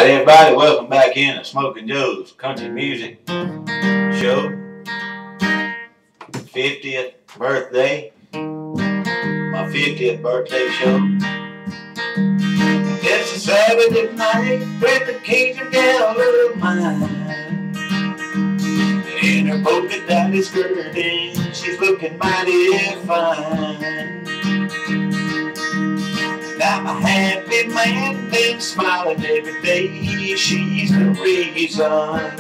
Alright everybody, welcome back in to Smokin' Joe's Country Music Show. 50th birthday. My 50th birthday show. It's a Saturday night with the Cajun gal of mine. In her polka dotted skirt and she's looking mighty fine. I'm a happy man, been smiling every day. She's the reason.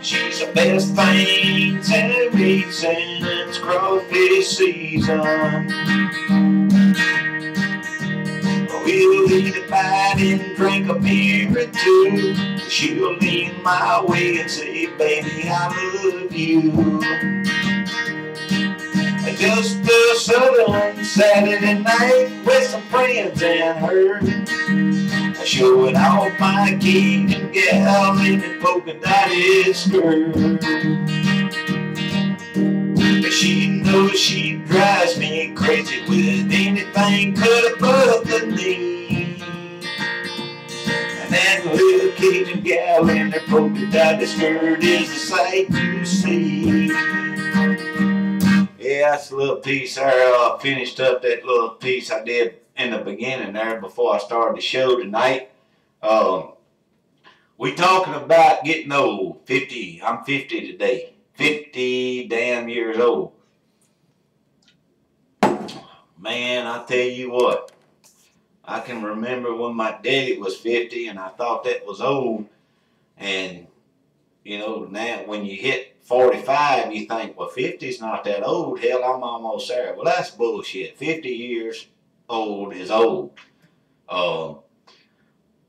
She's the best things and reasons crawfish season. We'll eat a bite and drink a beer or two. She'll lean my way and say, baby, I love you. Just a southern Saturday night with some friends and her. Showing off my Cajun gal in a polka dotted skirt. She knows she drives me crazy with anything cut above the knee. And that little Cajun gal in her polka dotted skirt is a sight to see. Yeah, that's a little piece there. Finished up that little piece I did in the beginning there before I started the show tonight. We talking about getting old. 50. I'm 50 today. 50 damn years old. Man, I tell you what. I can remember when my daddy was 50 and I thought that was old. And, you know, now when you hit 45, you think, well, 50's not that old. Hell, I'm almost there. Well, that's bullshit. 50 years old is old.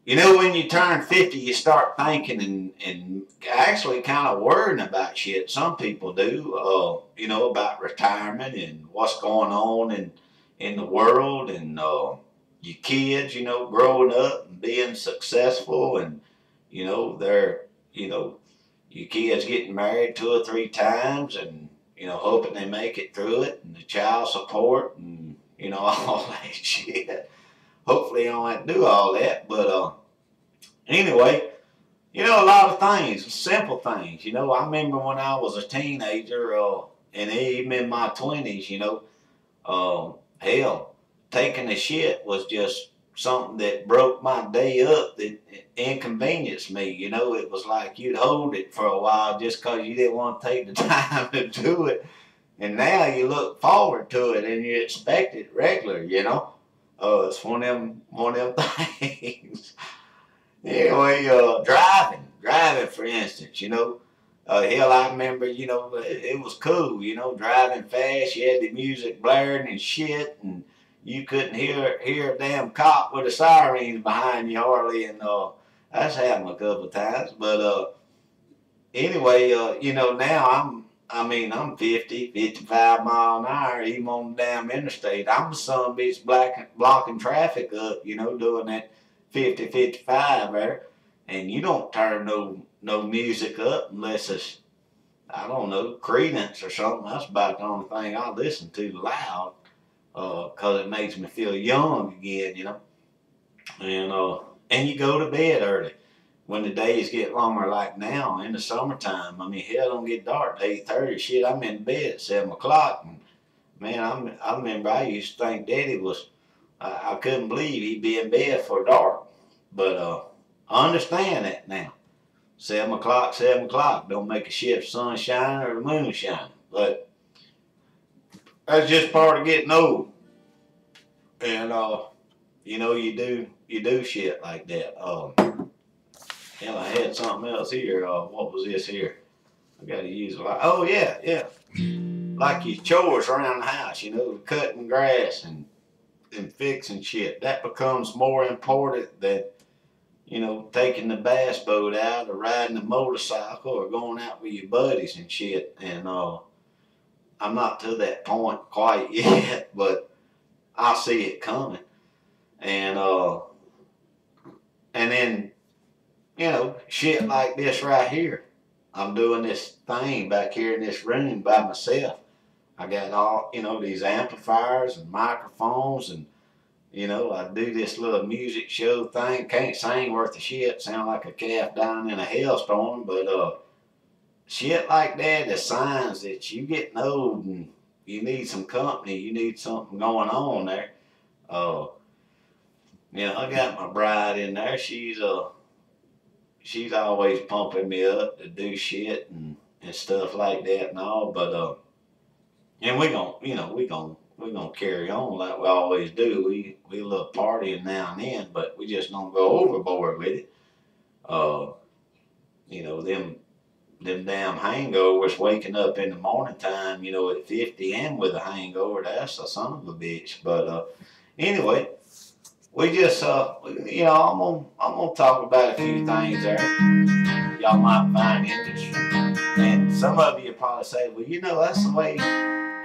You know, when you turn 50, you start thinking and actually kind of worrying about shit. Some people do, you know, about retirement and what's going on in the world and your kids, you know, growing up and being successful and, you know, they're, you know, your kids getting married 2 or 3 times and, you know, hoping they make it through it and the child support and, you know, all that shit. Hopefully you don't have to do all that. But anyway, you know, a lot of things, simple things. You know, I remember when I was a teenager and even in my 20s, you know, hell, taking a shit was just something that broke my day up, that inconvenienced me. You know, it was like you'd hold it for a while just because you didn't want to take the time to do it. And now you look forward to it and you expect it regular, you know. It's one of them things. Anyway, driving for instance, you know. Hell, I remember, you know, it was cool, you know, driving fast. You had the music blaring and shit, and you couldn't hear a damn cop with a siren behind you hardly, and that's happened a couple of times. But anyway, you know, now I'm 50, 55 mile an hour, even on the damn interstate. I'm the son of a bitch blocking traffic up, you know, doing that 50, 55 there, and you don't turn no music up unless it's, I don't know, Credence or something. That's about the only thing I listen to loud. Because it makes me feel young again, you know. And you go to bed early. When the days get longer like now in the summertime, I mean, hell don't get dark at 8:30. Shit, I'm in bed at 7 o'clock. And man, I remember I used to think Daddy was, I couldn't believe he'd be in bed for dark. But I understand that now. 7 o'clock don't make a shit if sun shine or the moon shine. But that's just part of getting old. And, you know, you do shit like that. Hell, I had something else here. What was this here? I got to use a lot. Oh, yeah. Like your chores around the house, you know, cutting grass and fixing shit. That becomes more important than, you know, taking the bass boat out or riding a motorcycle or going out with your buddies and shit. And, I'm not to that point quite yet, but I see it coming. And then, you know, shit like this right here. I'm doing this thing back here in this room by myself. I got all, you know, these amplifiers and microphones and You know, I do this little music show thing. Can't sing worth a shit. Sound like a calf down in a hailstorm. But shit like that is signs that you getting old and you need some company. You need something going on there. Uh, you know, I got my bride in there. She's always pumping me up to do shit and stuff like that and all. But and we gonna carry on like we always do. We love partying now and then, but we just don't go overboard with it. Uh, you know them damn hangovers, waking up in the morning time, you know, at 50 and with a hangover, that's a son of a bitch. But anyway, we just you know, I'm gonna talk about a few things there y'all might find interesting. And some of you probably say, well, you know, that's the way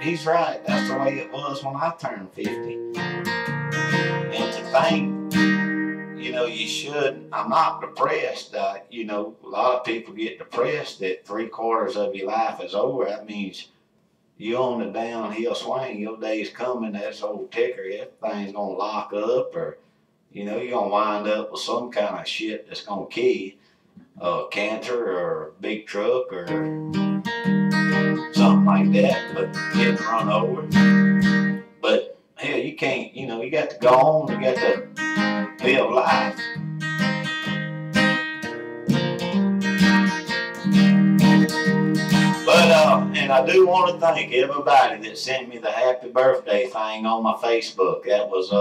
he's right. That's the way it was when I turned 50. And to think, you know, you should. I'm not depressed. You know, a lot of people get depressed that 3/4 of your life is over. That means you on the downhill swing. Your day's coming. That's old ticker. Everything's gonna lock up, or you know, you're gonna wind up with some kind of shit that's gonna kill you. Cancer or a big truck or something like that, but getting run over. But hell, you can't. You know, you got to go on. You got to live life. But and I do want to thank everybody that sent me the happy birthday thing on my Facebook. That was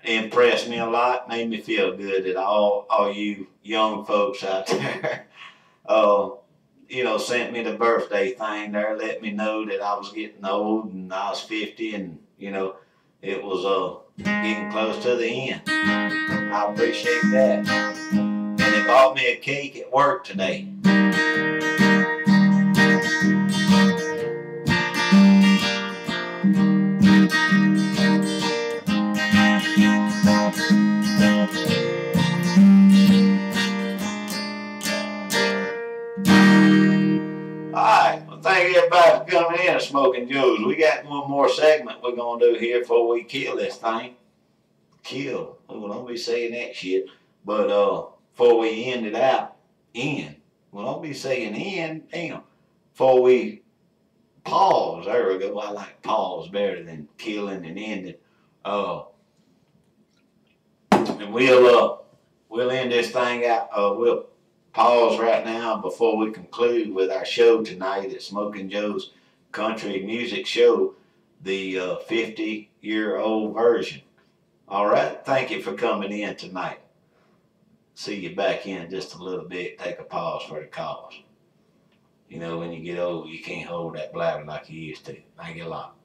impressed me a lot. Made me feel good that all you young folks out there, you know, sent me the birthday thing there. Let me know that I was getting old and I was 50, and you know, it was getting close to the end. I appreciate that. And they bought me a cake at work today. Alright, well thank everybody for coming in and Smoking Joe's. We got one more segment we're going to do here before we kill this thing. Kill. Oh, don't be saying that shit. But before we end it out, end. Well, don't be saying end, damn. Before we pause, there we go. I like pause better than killing and ending. And we'll end this thing out. We'll pause right now before we conclude with our show tonight at Smokin' Joe's Country Music Show, the 50-year-old version. All right, thank you for coming in tonight. See you back in just a little bit. Take a pause for the cause. You know, when you get old, you can't hold that bladder like you used to. Thank you a lot.